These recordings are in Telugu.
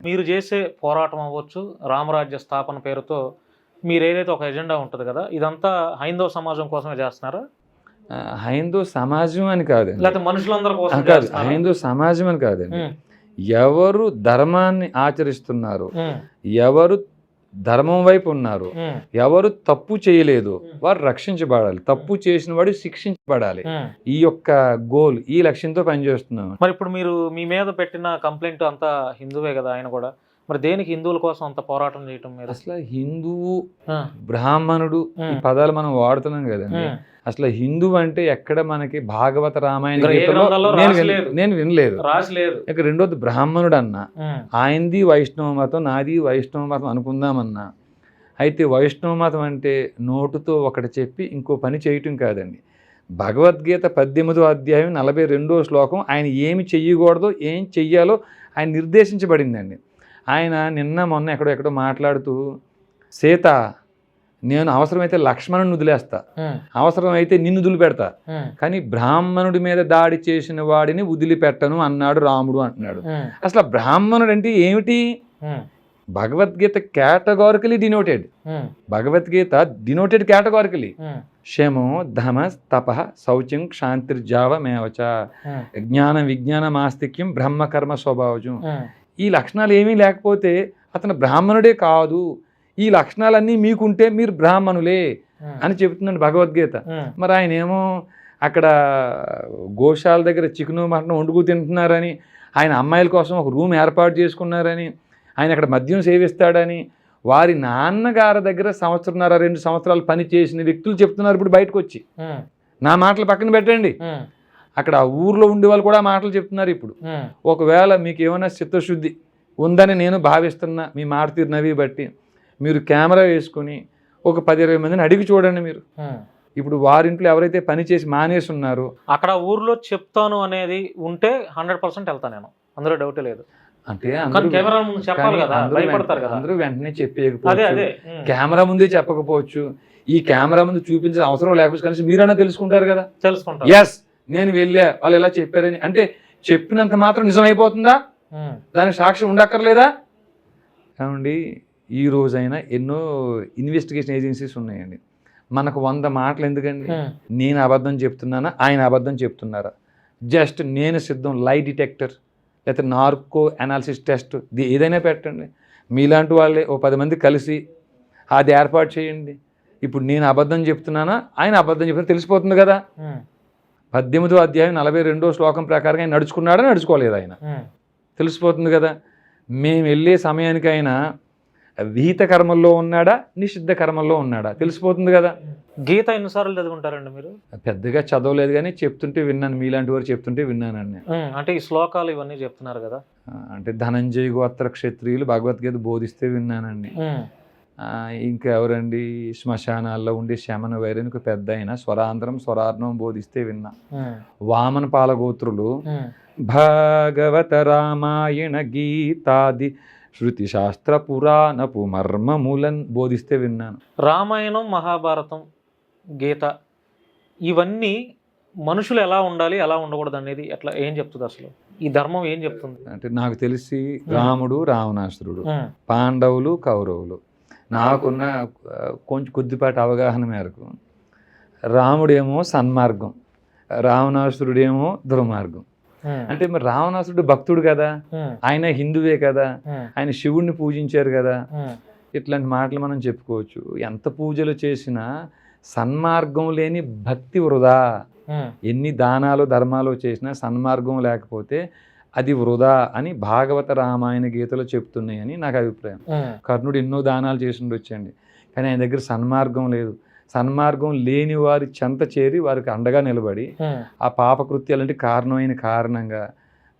మీరు చేసే పోరాటం అవ్వచ్చు, రామరాజ్య స్థాపన పేరుతో మీరేదైతే ఒక ఎజెండా ఉంటది కదా! ఇదంతా హైందవ సమాజం కోసమే చేస్తున్నారా? హైందూ సమాజం అని కాదండి. లేకపోతే మనుషులందరి కోసం కాదు, చేస్తున్నారా? హైందూ సమాజం అని కాదండి. హ్మ్. ఎవరు ధర్మాన్ని ఆచరిస్తున్నారు, హ్మ్. ఎవరు ధర్మం వైపు ఉన్నారు, హ్మ్. ఎవరు తప్పు చేయలేదు వారు రక్షించబడాలి, తప్పు చేసిన వాడు శిక్షించబడాలి. హ్మ్. ఈ యొక్క గోల్, ఈ లక్ష్యంతో పనిచేస్తున్నాం. మరి ఇప్పుడు మీరు మీ మీద పెట్టిన కంప్లైంట్ అంతా హిందువే కదా ఆయన కూడా. మరి దేనికి హిందువుల కోసం అంత పోరాటం చేయటం మీరు? అసలు హిందువు, ఆ. బ్రాహ్మణుడు ఈ పదాలు మనం వాడుతున్నాం కదండి. హ్మ్. అసలు హిందూ అంటే ఎక్కడ మనకి భాగవత రామాయణ ఇక్కడ ఏ గీతలో గ్రంథాల్లో రాసిలేదు. నేను వినలేదు. రాసిలేదు. ఇక రెండోది బ్రాహ్మణుడు అన్న, హ్మ్. ఆయనది వైష్ణవ మతం, నాది వైష్ణవ మతం అనుకుందామన్నా. అయితే వైష్ణవ మతం అంటే నోటుతో ఒకటి చెప్పి ఇంకో పని చేయటం కాదండి. భగవద్గీత 18వ అధ్యాయం 42వ శ్లోకం ఆయన ఏమి చెయ్యకూడదో ఏం చెయ్యాలో ఆయన నిర్దేశించబడిందండి. ఆయన నిన్న మొన్న ఎక్కడో మాట్లాడుతూ, సీత నేను అవసరమైతే లక్ష్మణుని వదిలేస్తా, అవసరమైతే నిన్ను వదిలిపెడతా, కానీ బ్రాహ్మణుడి మీద దాడి చేసిన వాడిని వదిలిపెట్టను అన్నాడు రాముడు అంటున్నాడు. అసలు బ్రాహ్మణుడు అంటే ఏమిటి? Bhagavad Gita categorically denoted. Bhagavad Gita denoted categorically. శమో ధమ తప శౌచం క్షాంతిర్జావమేవచ జ్ఞాన విజ్ఞానం ఆస్తిక్యం బ్రహ్మకర్మ స్వభావజం. ఈ లక్షణాలు ఏమీ లేకపోతే అతను బ్రాహ్మణుడే కాదు. ఈ లక్షణాలన్నీ మీకుంటే మీరు బ్రాహ్మణులే అని చెబుతుందండి భగవద్గీత. మరి ఆయన ఏమో అక్కడ గోశాల దగ్గర చికెను మటన్ వండుకు తింటున్నారని, ఆయన అమ్మాయిల కోసం ఒక రూమ్ ఏర్పాటు చేసుకున్నారని, ఆయన అక్కడ మద్యం సేవిస్తాడని, వారి నాన్నగారి దగ్గర 1.5 సంవత్సరాలు పని చేసిన వ్యక్తులు చెప్తున్నారు ఇప్పుడు బయటకు వచ్చి. నా మాటలు పక్కన పెట్టండి, అక్కడ ఆ ఊర్లో ఉండే వాళ్ళు కూడా మాటలు చెప్తున్నారు ఇప్పుడు. ఒకవేళ మీకు ఏమైనా చిత్తశుద్ధి ఉందని నేను భావిస్తున్నా మీ మాట తీరునవి బట్టి, మీరు కెమెరా వేసుకొని ఒక 10-20 మందిని అడిగి చూడండి. మీరు ఇప్పుడు వారింట్లో ఎవరైతే పని చేసి మానేసి ఉన్నారో అక్కడ ఊర్లో చెప్తాను అనేది ఉంటే 100% వెళ్తాను నేను, అందులో డౌటే లేదు. అంటే అందరూ వెంటనే చెప్పేయకపోవచ్చు, కెమెరా ముందే చెప్పకపోవచ్చు, ఈ కెమెరా ముందు చూపించే అవసరం లేకపోతే కనీసం మీరైనా తెలుసుకుంటారు కదా. తెలుసుకుంటారు. ఎస్ నేను వెళ్ళా వాళ్ళు ఎలా చెప్పారని అంటే చెప్పినంత మాత్రం నిజం అయిపోతుందా? దానికి సాక్ష్యం ఉండక్కర్లేదా? కావండి, ఈ రోజైనా ఎన్నో ఇన్వెస్టిగేషన్ ఏజెన్సీస్ ఉన్నాయండి. మనకు 100 మాటలు ఎందుకండి? నేను అబద్ధం చెప్తున్నానా, ఆయన అబద్ధం చెప్తున్నారా? జస్ట్ నేను సిద్ధం, లై డిటెక్టర్ లేకపోతే నార్కో అనాలిసిస్ టెస్ట్ ఏదైనా పెట్టండి. మీలాంటి వాళ్ళే ఓ 10 మంది కలిసి అది ఏర్పాటు చేయండి. ఇప్పుడు నేను అబద్ధం చెప్తున్నానా, ఆయన అబద్ధం చెప్తున్నా తెలిసిపోతుంది కదా. 18వ అధ్యాయం 42వ శ్లోకం ప్రకారంగా ఆయన నడుచుకున్నాడా నడుచుకోలేదు ఆయన తెలిసిపోతుంది కదా. మేము వెళ్ళే సమయానికి ఆయన విహిత కర్మల్లో ఉన్నాడా నిషిద్ధ కర్మల్లో ఉన్నాడా తెలిసిపోతుంది కదా. గీత ఎన్నిసార్లు చదువుకుంటారండి మీరు? పెద్దగా చదవలేదు కానీ చెప్తుంటే విన్నాను, మీలాంటి వారు చెప్తుంటే విన్నానండి. అంటే ఈ శ్లోకాలు ఇవన్నీ చెప్తున్నారు కదా. అంటే ధనంజయ గోత్ర క్షత్రియులు భగవద్గీత బోధిస్తే విన్నానండి. ఇంకా ఎవరండి, శ్మశానాల్లో ఉండే శమన వైరనికి పెద్ద అయిన స్వరాంధ్రం స్వరార్ణం బోధిస్తే విన్నా. వామన పాలగోత్రులు భాగవత రామాయణ గీతాది శృతి శాస్త్ర పురాణపు మర్మములను బోధిస్తే విన్నాను. రామాయణం, మహాభారతం, గీత ఇవన్నీ మనుషులు ఎలా ఉండాలి ఎలా ఉండకూడదు అనేది ఎట్లా ఏం చెప్తుంది అసలు? ఈ ధర్మం ఏం చెప్తుంది? అంటే నాకు తెలిసి రాముడు రావణాసురుడు, పాండవులు కౌరవులు, నాకున్న కొంచెం కొద్దిపాటి అవగాహన మేరకు రాముడేమో సన్మార్గం, రావణాసురుడేమో దుర్మార్గం. అంటే మరి రావణాసురుడు భక్తుడు కదా, ఆయన హిందువే కదా, ఆయన శివుణ్ణి పూజించారు కదా. ఇట్లాంటి మాటలు మనం చెప్పుకోవచ్చు. ఎంత పూజలు చేసినా సన్మార్గం లేని భక్తి వృధా. ఎన్ని దానాలు ధర్మాలు చేసినా సన్మార్గం లేకపోతే అది వృధా అని భాగవత రామాయణ గీతలు చెప్తున్నాయని నాకు అభిప్రాయం. కర్ణుడు ఎన్నో దానాలు చేసి ఉండొచ్చండి, కానీ ఆయన దగ్గర సన్మార్గం లేదు. సన్మార్గం లేని వారి చెంత చేరి వారికి అండగా నిలబడి ఆ పాపకృత్యాలంటే కారణంగా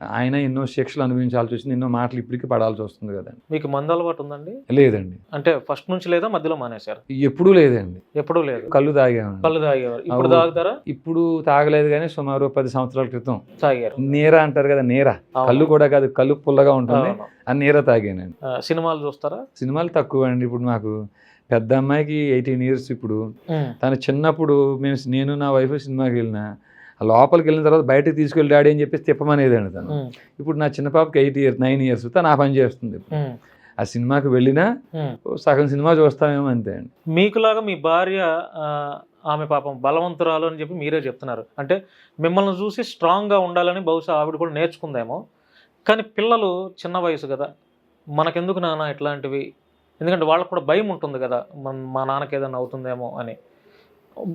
ఆయన ఎన్నో శిక్షలు అనుభవించాల్సి వచ్చింది, ఎన్నో మాటలు ఇప్పటికీ పడాల్సి వస్తుంది కదండి. మీకు మందు అలవాటు ఉందండి? లేదండి. అంటే ఫస్ట్ నుంచి లేదా, మధ్యలో మానేశారు? ఎప్పుడూ లేదండి. ఎప్పుడూ లేదు. కళ్ళు తాగాము. కళ్ళు తాగేవారు. ఇప్పుడు తాగుతారా? ఇప్పుడు తాగలేదు కానీ సుమారు 10 సంవత్సరాల క్రితం తాగారు. నీరా అంటారు కదా, నీరా, కళ్ళు కూడా కాదు, కళ్ళు పుల్లగా ఉంటుంది, ఆ నీరా తాగానండి. సినిమాలు చూస్తారా? సినిమాలు తక్కువ అండి. ఇప్పుడు మాకు పెద్ద అమ్మాయికి 18 years. ఇప్పుడు తను చిన్నప్పుడు నేను నా వైఫ్ సినిమాకి వెళ్ళినా లోపలికి వెళ్ళిన తర్వాత బయటకు తీసుకెళ్ళి డాడీ అని చెప్పేసి తిప్పమనేదండి తను. ఉమ్, ఇప్పుడు నా చిన్న పాపకి 9 years తను ఆ పని చేస్తుంది. ఉమ్, ఆ సినిమాకి వెళ్ళినా ఉమ్. సగం సినిమా చూస్తామేమో అంతే అండి. మీకులాగా మీ భార్య ఆమె పాపం బలవంతురాలు అని చెప్పి మీరే చెప్తున్నారు. అంటే మిమ్మల్ని చూసి స్ట్రాంగ్గా ఉండాలని బహుశా ఆవిడ కూడా నేర్చుకుందేమో. కానీ పిల్లలు చిన్న వయసు కదా, మనకెందుకు నాన్న ఇట్లాంటివి, ఎందుకంటే వాళ్ళకు కూడా భయం ఉంటుంది కదా, మా నాన్నకి ఏదైనా అవుతుందేమో అని.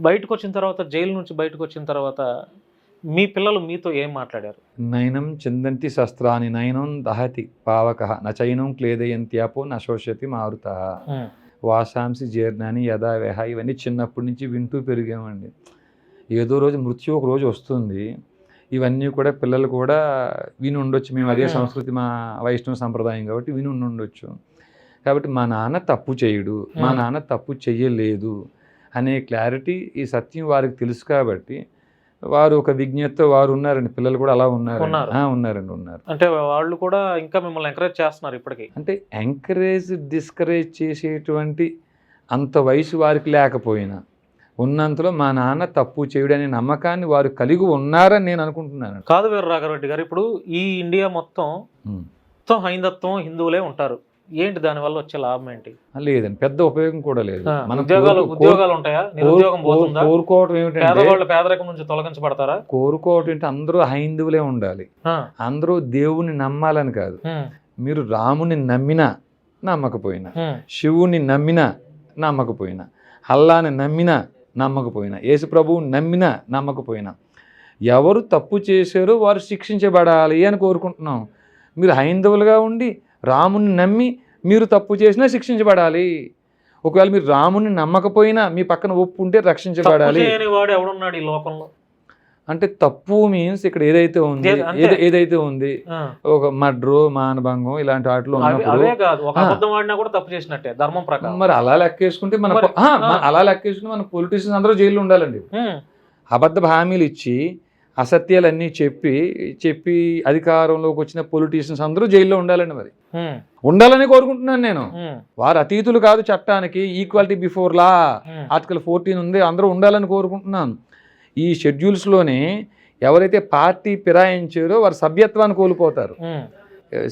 బయటకు వచ్చిన తర్వాత, జైలు నుంచి బయటకు వచ్చిన తర్వాత మీ పిల్లలు మీతో ఏం మాట్లాడారు? నయనం చిందంతి శస్త్రాన్ని నయనం దహతి పావక నచైనం క్లేదయంత్యాపో నశోషతి మారుత ఉమ్, వాసాంసి జీర్ణాన్ని యథావేహ. ఇవన్నీ చిన్నప్పటి నుంచి వింటూ పెరిగామండి. ఏదో రోజు మృత్యు ఒక రోజు వస్తుంది. ఇవన్నీ కూడా పిల్లలు కూడా విని ఉండొచ్చు. మేము అదే సంస్కృతి, మా వైష్ణవ సంప్రదాయం కాబట్టి విని ఉండొచ్చు. కాబట్టి మా నాన్న తప్పు చేయడు, మా నాన్న తప్పు చెయ్యలేదు అనే క్లారిటీ, ఈ సత్యం వారికి తెలుసు కాబట్టి వారు ఒక విజ్ఞతతో వారు ఉన్నారండి. పిల్లలు కూడా అలా ఉన్నారండి. అంటే వాళ్ళు కూడా ఇంకా మిమ్మల్ని ఎంకరేజ్ చేస్తున్నారు ఇప్పటికీ? అంటే ఎంకరేజ్ డిస్కరేజ్ చేసేటువంటి అంత వయసు వారికి లేకపోయినా ఉన్నంతలో మా నాన్న తప్పు చేయడనే నమ్మకాన్ని వారు కలిగి ఉన్నారని నేను అనుకుంటున్నాను. కాదు వీర రాఘవరెడ్డి గారు, ఇప్పుడు ఈ ఇండియా మొత్తం హైందత్వం, హిందువులే ఉంటారు. ఏంటి దానివల్ల వచ్చే లాభం ఏంటి? లేదండి, పెద్ద ఉపయోగం కూడా లేదు. ఉద్యోగాలు ఉంటాయా? నిరుద్యోగం పోతుందా? కోరుకోవటం ఏమిటంటే, పేదవాళ్ళు పేదరికం నుంచి తొలగించబడతారా? కోరుకోవటం అంటే అందరూ హైందువులే ఉండాలి, అందరూ దేవుని నమ్మాలని కాదు. మీరు రాముని నమ్మినా నమ్మకపోయినా, శివుని నమ్మినా నమ్మకపోయినా, అల్లాని నమ్మినా నమ్మకపోయినా, యేసు ప్రభువుని నమ్మినా నమ్మకపోయినా, ఎవరు తప్పు చేశారో వారు శిక్షించబడాలి అని కోరుకుంటున్నాం. మీరు హైందవులుగా ఉండి రాముని నమ్మి మీరు తప్పు చేసినా శిక్షించబడాలి. ఒకవేళ మీరు రాముని నమ్మకపోయినా మీ పక్కన ఒప్పు ఉంటే రక్షించబడాలి. వాడు ఎవడున్నాడు ఈ లోకంలో? అంటే తప్పు మీన్స్ ఇక్కడ ఏదైతే ఉంది ఒక మర్డర్, మానభంగం ఇలాంటి వాటిలో ఉన్నప్పుడు మరి అలా లెక్కేసుకుంటే మన పొలిటీషియన్స్ అందరూ జైల్లో ఉండాలండి. అబద్ధ హామీలు ఇచ్చి అసత్యాలన్నీ చెప్పి అధికారంలోకి వచ్చిన పొలిటీషియన్స్ అందరూ జైల్లో ఉండాలండి. మరి ఉండాలని కోరుకుంటున్నాను నేను. వారు అతీతులు కాదు చట్టానికి. ఈక్వాలిటీ బిఫోర్ లా ఆర్టికల్ 14 ఉంది, అందరూ ఉండాలని కోరుకుంటున్నాను. ఈ షెడ్యూల్స్లోనే ఎవరైతే పార్టీ ఫిరాయించారో వారు సభ్యత్వాన్ని కోల్పోతారు.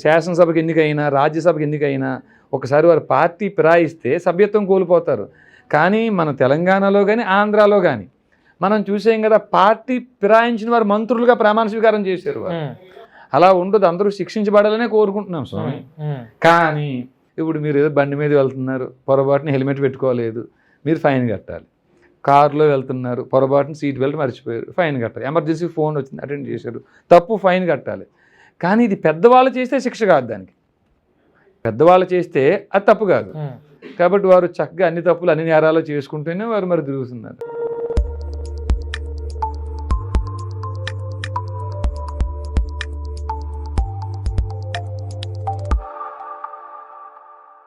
శాసనసభకి ఎన్నికైనా, రాజ్యసభకి ఎన్నికైనా ఒకసారి వారు పార్టీ ఫిరాయిస్తే సభ్యత్వం కోల్పోతారు. కానీ మన తెలంగాణలో కానీ ఆంధ్రాలో కానీ మనం చూసాం కదా, పార్టీ ఫిరాయించిన వారు మంత్రులుగా ప్రమాణ స్వీకారం చేశారు. వారు అలా ఉండదు, అందరూ శిక్షించబడాలనే కోరుకుంటున్నాం స్వామి. కానీ ఇప్పుడు మీరు ఏదో బండి మీద వెళ్తున్నారు, పొరపాటున హెల్మెట్ పెట్టుకోలేదు, మీరు ఫైన్ కట్టాలి. కారులో వెళ్తున్నారు, పొరపాటున సీట్ బెల్ట్ మర్చిపోయారు, ఫైన్ కట్టాలి. ఎమర్జెన్సీ ఫోన్ వచ్చింది, అటెండ్ చేశారు, తప్పు, ఫైన్ కట్టాలి. కానీ ఇది పెద్దవాళ్ళు చేస్తే శిక్ష కాదు, దానికి పెద్దవాళ్ళు చేస్తే అది తప్పు కాదు. కాబట్టి వారు చక్కగా అన్ని తప్పులు అన్ని నేరాలు చేసుకుంటూనే వారు మరి తిరుగుతున్నారు.